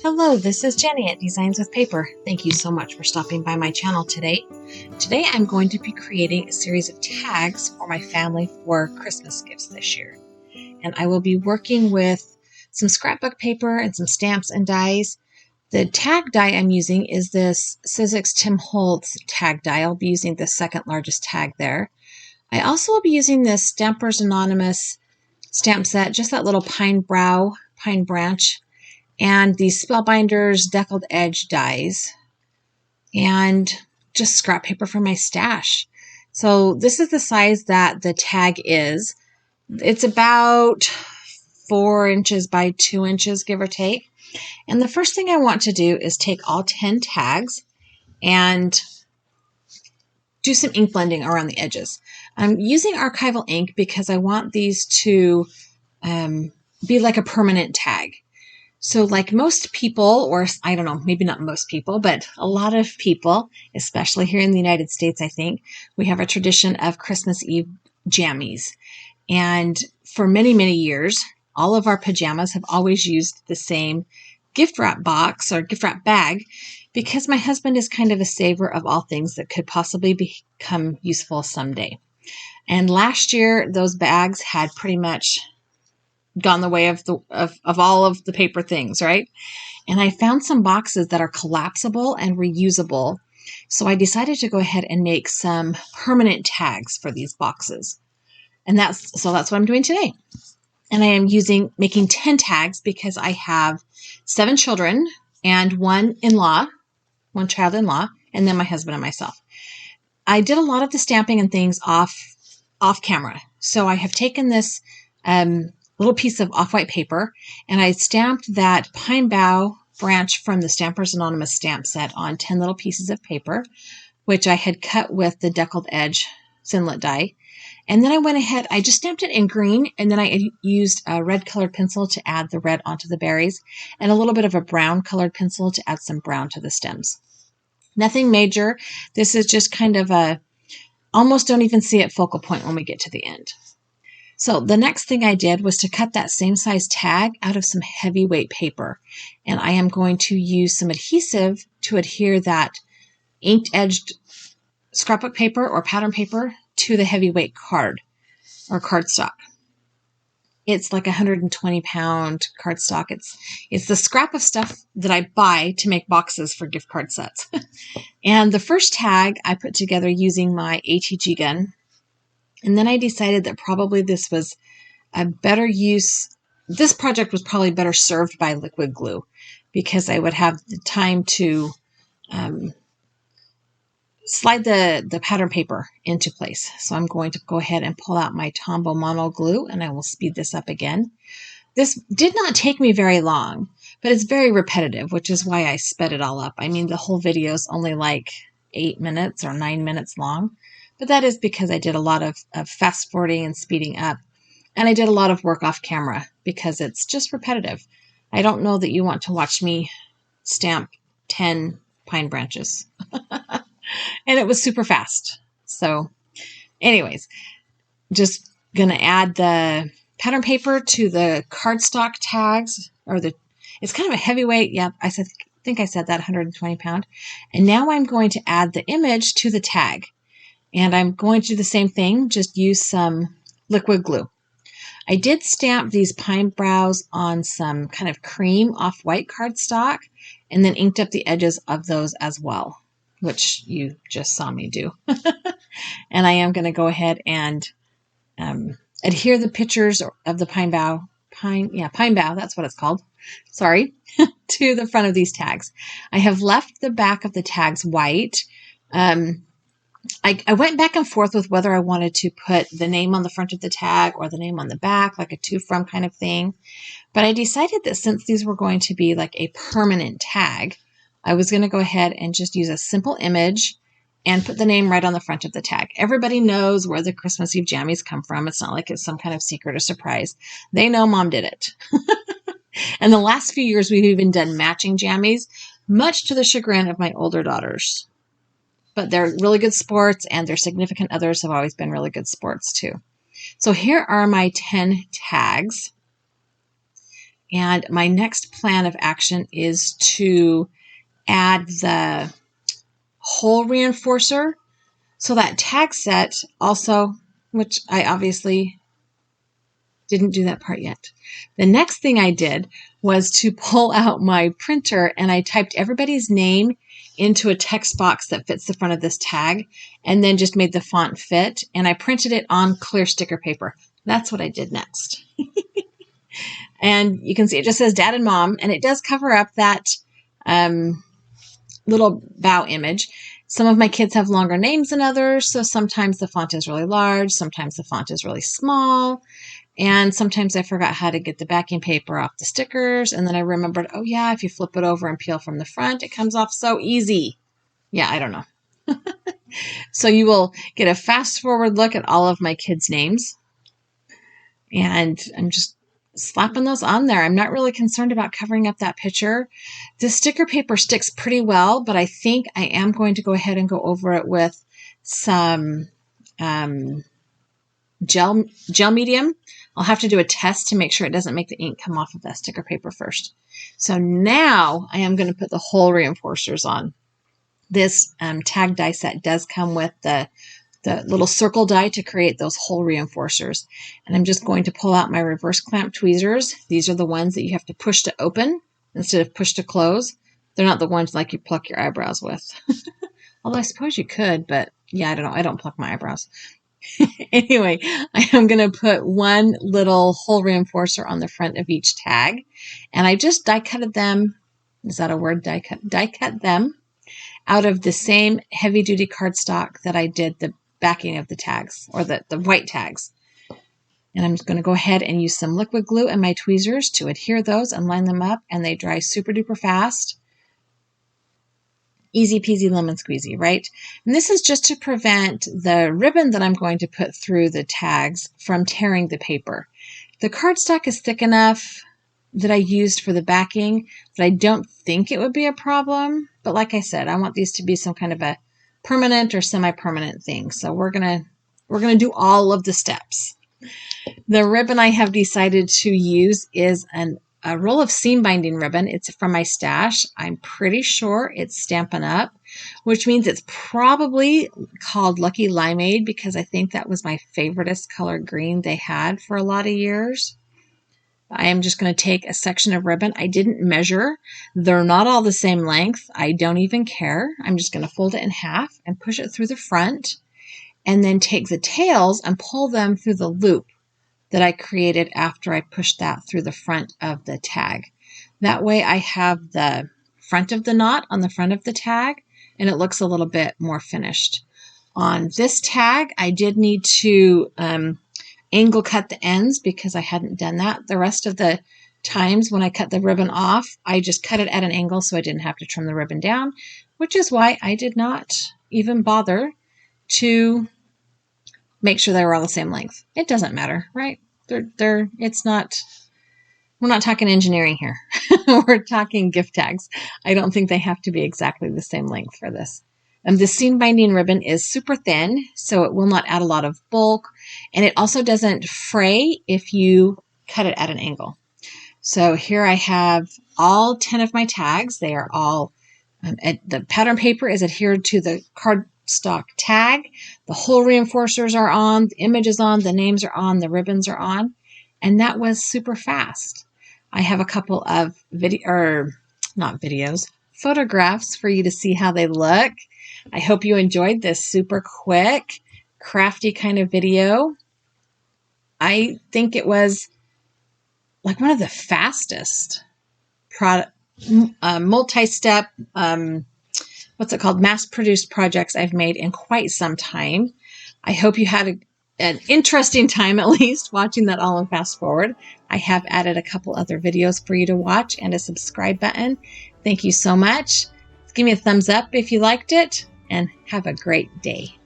Hello, this is Jenny at Designs with Paper. Thank you so much for stopping by my channel today. Today I'm going to be creating a series of tags for my family for Christmas gifts this year. And I will be working with some scrapbook paper and some stamps and dies. The tag die I'm using is this Sizzix Tim Holtz tag die. I'll be using the second largest tag there. I also will be using this Stampers Anonymous stamp set, just that little pine branch, and these Spellbinders deckled edge dies, and just scrap paper from my stash. So this is the size that the tag is. It's about 4 inches by 2 inches, give or take. And the first thing I want to do is take all 10 tags and do some ink blending around the edges. I'm using archival ink because I want these to be like a permanent tag. So like most people, or I don't know, maybe not most people, but a lot of people, especially here in the United States, I think, we have a tradition of Christmas Eve jammies. And for many, many years, all of our pajamas have always used the same gift wrap box or gift wrap bag because my husband is kind of a saver of all things that could possibly become useful someday. And last year, those bags had pretty much gone the way of all of the paper things, right? And I found some boxes that are collapsible and reusable. So I decided to go ahead and make some permanent tags for these boxes. And that's what I'm doing today. And I am making 10 tags because I have 7 children and one child-in-law, and then my husband and myself. I did a lot of the stamping and things off camera. So I have taken this little piece of off-white paper, and I stamped that pine bough branch from the Stampers Anonymous stamp set on 10 little pieces of paper, which I had cut with the deckled edge Thinlit die. And then I went ahead, I just stamped it in green, and then I used a red colored pencil to add the red onto the berries, and a little bit of a brown colored pencil to add some brown to the stems. Nothing major. This is just kind of almost don't even see it focal point when we get to the end. So the next thing I did was to cut that same size tag out of some heavyweight paper. And I am going to use some adhesive to adhere that inked edged scrapbook paper or pattern paper to the heavyweight card or cardstock. It's like 120-pound cardstock. It's the scrap of stuff that I buy to make boxes for gift card sets. And the first tag I put together using my ATG gun. And then I decided that probably this was a better use. This project was probably better served by liquid glue because I would have the time to slide the pattern paper into place. So I'm going to go ahead and pull out my Tombow Mono glue, and I will speed this up again. This did not take me very long, but it's very repetitive, which is why I sped it all up. I mean, the whole video is only like 8 minutes or 9 minutes long. But that is because I did a lot of fast forwarding and speeding up. And I did a lot of work off camera because it's just repetitive. I don't know that you want to watch me stamp 10 pine branches. And it was super fast. So anyways, just going to add the pattern paper to the cardstock tags. It's kind of a heavyweight. Yep, I think I said that 120-pound. And now I'm going to add the image to the tag. And I'm going to do the same thing, just use some liquid glue. I did stamp these pine boughs on some kind of cream off-white cardstock and then inked up the edges of those as well, which you just saw me do. And I am going to go ahead and adhere the pictures of the pine bough, that's what it's called, sorry, to the front of these tags. I have left the back of the tags white. I went back and forth with whether I wanted to put the name on the front of the tag or the name on the back, like a to from kind of thing. But I decided that since these were going to be like a permanent tag, I was going to go ahead and just use a simple image and put the name right on the front of the tag. Everybody knows where the Christmas Eve jammies come from. It's not like it's some kind of secret or surprise. They know Mom did it. And the last few years, we've even done matching jammies, much to the chagrin of my older daughters. But they're really good sports, and their significant others have always been really good sports too. So here are my 10 tags. And my next plan of action is to add the hole reinforcer. So that tag set also, which I obviously didn't do that part yet. The next thing I did was to pull out my printer and I typed everybody's name into a text box that fits the front of this tag and then just made the font fit. And I printed it on clear sticker paper. That's what I did next. And you can see it just says Dad and Mom, and it does cover up that little bow image. Some of my kids have longer names than others, so sometimes the font is really large, sometimes the font is really small, and sometimes I forgot how to get the backing paper off the stickers, and then I remembered, oh yeah, if you flip it over and peel from the front, it comes off so easy. Yeah, I don't know. So you will get a fast forward look at all of my kids' names, and I'm just slapping those on there. I'm not really concerned about covering up that picture. The sticker paper sticks pretty well, but I think I am going to go ahead and go over it with some gel medium. I'll have to do a test to make sure it doesn't make the ink come off of that sticker paper first. So now I am going to put the hole reinforcers on. This tag die set does come with the little circle die to create those hole reinforcers. And I'm just going to pull out my reverse clamp tweezers. These are the ones that you have to push to open instead of push to close. They're not the ones like you pluck your eyebrows with. Although I suppose you could, but yeah, I don't know. I don't pluck my eyebrows. Anyway, I am going to put one little hole reinforcer on the front of each tag. And I just die cutted them. Is that a word? Die cut them out of the same heavy duty cardstock that I did the backing of the tags, or the white tags. And I'm just going to go ahead and use some liquid glue and my tweezers to adhere those and line them up, and they dry super duper fast. Easy peasy lemon squeezy, right? And this is just to prevent the ribbon that I'm going to put through the tags from tearing the paper. The cardstock is thick enough that I used for the backing that I don't think it would be a problem. But like I said, I want these to be some kind of a permanent or semi-permanent thing. So we're gonna do all of the steps. The ribbon I have decided to use is a roll of seam binding ribbon. It's from my stash. I'm pretty sure it's Stampin' Up, which means it's probably called Lucky Limeade because I think that was my favoriteest color green they had for a lot of years. I am just going to take a section of ribbon. I didn't measure. They're not all the same length. I don't even care. I'm just going to fold it in half and push it through the front, and then take the tails and pull them through the loop that I created after I pushed that through the front of the tag. That way I have the front of the knot on the front of the tag, and it looks a little bit more finished. On this tag, I did need to angle cut the ends because I hadn't done that. The rest of the times when I cut the ribbon off, I just cut it at an angle so I didn't have to trim the ribbon down, which is why I did not even bother to make sure they were all the same length. It doesn't matter, right? We're not talking engineering here. We're talking gift tags. I don't think they have to be exactly the same length for this. The seam binding ribbon is super thin, so it will not add a lot of bulk, and it also doesn't fray if you cut it at an angle. So here I have all 10 of my tags. They are all, the pattern paper is adhered to the cardstock tag. The hole reinforcers are on, the image is on, the names are on, the ribbons are on, and that was super fast. I have a couple of photographs for you to see how they look. I hope you enjoyed this super quick, crafty kind of video. I think it was like one of the fastest multi-step, mass-produced projects I've made in quite some time. I hope you had an interesting time, at least, watching that all in fast forward. I have added a couple other videos for you to watch and a subscribe button. Thank you so much. Give me a thumbs up if you liked it, and have a great day.